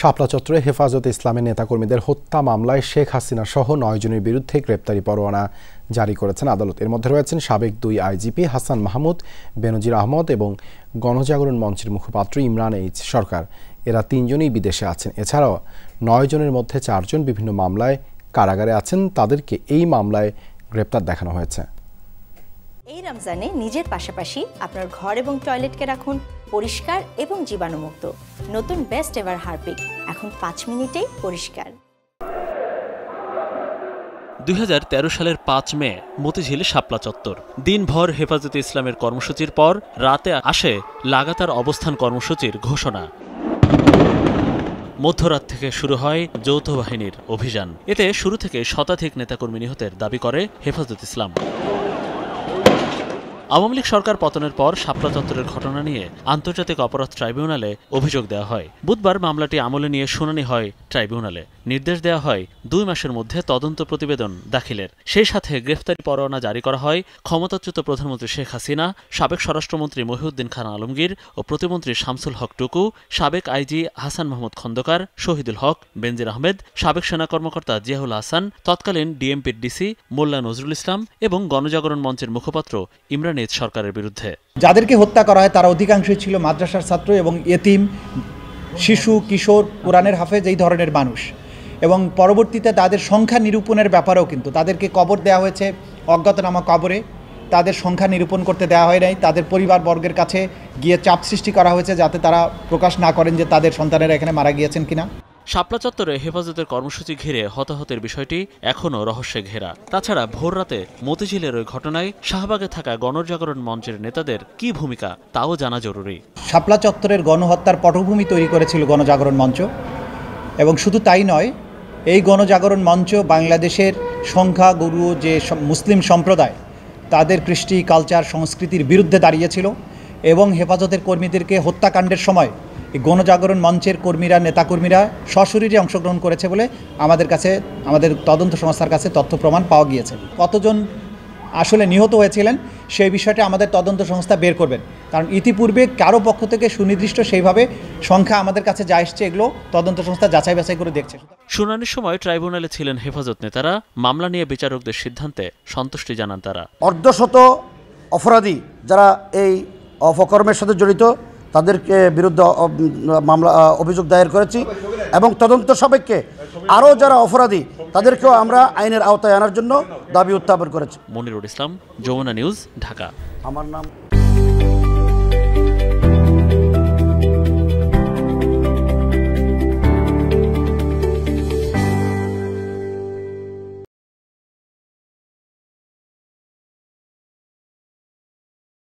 শাপলা চত্বরে হেফাজতে ইসলামের নেতাকর্মীদের হত্যা মামলায় শেখ হাসিনা সহ 9 জনের বিরুদ্ধে গ্রেপ্তারি পরোয়ানা জারি করেছেন আদালত। এর মধ্যে রয়েছেন সাবেক 2 আইজিপি হাসান মাহমুদ, বেনজির আহমদ এবং গণজাগরণ মঞ্চের মুখপাত্র ইমরান এইচ সরকার। এরা 3 জনই বিদেশে আছেন। এছাড়াও 9 জনের মধ্যে 4 জন বিভিন্ন মামলায় কারাগারে আছেন। তাদেরকে এই মামলায় গ্রেপ্তার দেখানো হয়েছে। এই রমজানে নিজের পাশাপাশি আপনার ঘর এবং টয়লেটকে রাখুন পরিষ্কার এবং জীবাণুমুক্ত। নতুন বেস্ট এভার হারপিক এখন 5 মিনিটেই পরিষ্কার। 2013 সালের 5 মে মতিঝিল শাপলা চত্বর। দিনভর হেফাজতে ইসলামের কর্মসূচির পর রাতে আসে লাগাতার অবস্থান কর্মসূচির ঘোষণা। মধ্যরাত থেকে শুরু হয় যৌথ বাহিনীর অভিযান। এতে শুরু থেকে শতাধিক নেতাকর্মী নিহতের দাবি করে হেফাজত ইসলাম। আওয়ামী লীগ সরকার পতনের পর শাপলা চত্বরের ঘটনা নিয়ে আন্তর্জাতিক অপরাধ ট্রাইব্যুনালে অভিযোগ দেওয়া হয়। বুধবার মামলাটি আমলে নিয়ে শুনানি হয় ট্রাইব্যুনালে। নির্দেশ দেওয়া হয় 2 মাসের মধ্যে তদন্ত প্রতিবেদন দাখিলের। সেই সাথে গ্রেফতারি পরোয়ানা জারি করা হয় ক্ষমতাচ্যুত প্রধানমন্ত্রী শেখ হাসিনা, সাবেক স্বরাষ্ট্রমন্ত্রী মহিউদ্দিন খান আলমগীর ও প্রতিমন্ত্রী শামসুল হক টুকু, সাবেক আইজি হাসান মাহমুদ খন্দকার, শহীদুল হক, বেনজির আহমেদ, সাবেক সেনা কর্মকর্তা জিয়াউল হাসান, তৎকালীন ডিএমপির ডিসি মোল্লা নজরুল ইসলাম এবং গণজাগরণ মঞ্চের মুখপাত্র ইমরান এইচ সরকারের বিরুদ্ধে। যাদেরকে হত্যা করা হয় তারা অধিকাংশই ছিল মাদ্রাসার ছাত্র এবং এতিম, শিশু, কিশোর, কোরআনের হাফেজ, এই ধরনের মানুষ। এবং পরবর্তীতে তাদের সংখ্যা নিরূপণের ব্যাপারেও কিন্তু তাদেরকে কবর দেওয়া হয়েছে অজ্ঞাতনামা কবরে। তাদের সংখ্যা নিরূপণ করতে দেওয়া হয় নাই। তাদের পরিবারবর্গের কাছে গিয়ে চাপ সৃষ্টি করা হয়েছে যাতে তারা প্রকাশ না করেন যে তাদের সন্তানেরা এখানে মারা গিয়েছেন কিনা। শাপলা চত্বরে হেফাজতের কর্মসূচি ঘিরে হতাহতের বিষয়টি এখনও রহস্যে ঘেরা। তাছাড়া ভোররাতে মতিঝিলের ওই ঘটনায় শাহবাগে থাকা গণজাগরণ মঞ্চের নেতাদের কি ভূমিকা তাও জানা জরুরি। শাপলা চত্বরের গণহত্যার পটভূমি তৈরি করেছিল গণজাগরণ মঞ্চ, এবং শুধু তাই নয়, এই গণজাগরণ মঞ্চ বাংলাদেশের সংখ্যাগুরু যে মুসলিম সম্প্রদায় তাদের কৃষ্টি, কালচার, সংস্কৃতির বিরুদ্ধে দাঁড়িয়েছিল এবং হেফাজতের কর্মীদেরকে হত্যাকাণ্ডের সময় এই গণজাগরণ মঞ্চের কর্মীরা, নেতাকর্মীরা সশরীরে অংশগ্রহণ করেছে বলে আমাদের তদন্ত সংস্থার কাছে তথ্য প্রমাণ পাওয়া গিয়েছে। কতজন আসলে নিহত হয়েছিলেন সেই বিষয়টা আমাদের তদন্ত সংস্থা বের করবেন, কারণ ইতিপূর্বে কারো পক্ষ থেকে সুনির্দিষ্ট সেইভাবে সংখ্যা আমাদের কাছে যা এসছে এগুলো তদন্ত সংস্থা যাচাই বাছাই করে দেখছে। শুনানির সময় ট্রাইব্যুনালে ছিলেন হেফাজত নেতারা। মামলা নিয়ে বিচারকদের সিদ্ধান্তে সন্তুষ্টি জানান তারা। অর্ধশত অপরাধী যারা এই অপকর্মের সাথে জড়িত তাদেরকে বিরুদ্ধে মামলা অভিযোগ দায়ের করেছি এবং তদন্ত সাপেক্ষে আরও যারা অপরাধী তাদেরকেও আমরা আইনের আওতায় আনার জন্য দাবি উত্থাপন করেছি। মনিরুল ইসলাম, যমুনা নিউজ, ঢাকা। আমার নাম